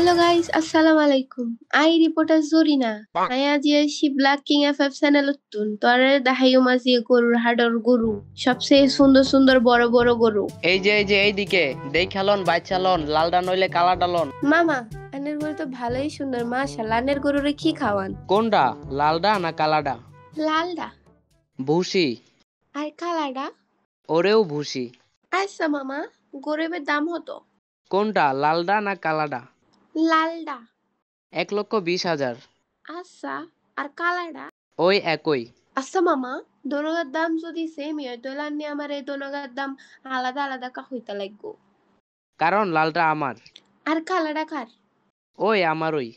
Hello guys, Assalamualaikum. I reporter Zorina. I আজি আছি black king FF চ্যানেলতুন তোরে দেখাইও মাঝি গরুর হাডর গরু সবচেয়ে সুন্দর সুন্দর বড় বড় গরু। এই যে এইদিকে দেখালন বাইচালন লালডা নইলে কালাডা লন। মামা আনের গরু তো ভালোই সুন্দর মাশাআল্লাহ। আনের গরুরে কি খাওয়ান? কোনডা লালডা না কালাডা? লালডা। ভুসি। আর কালাডা? ওরেও ভুসি। আচ্ছা মামা, গরিবের দাম হতো? কোনটা লালডা না কালাডা? লালডা। 1,20,000। আচ্ছা, আর কালাডা? ওই একই। আচ্ছা মামা, দোনোগার দাম যদি সেমই হয় তাহলে আপনি আমার এই দোনোগার দাম আলাদা আলাদা কা হইতা লাগবো? কারণ লালটা আমার। আর কালাডা কার? ওই আমারই।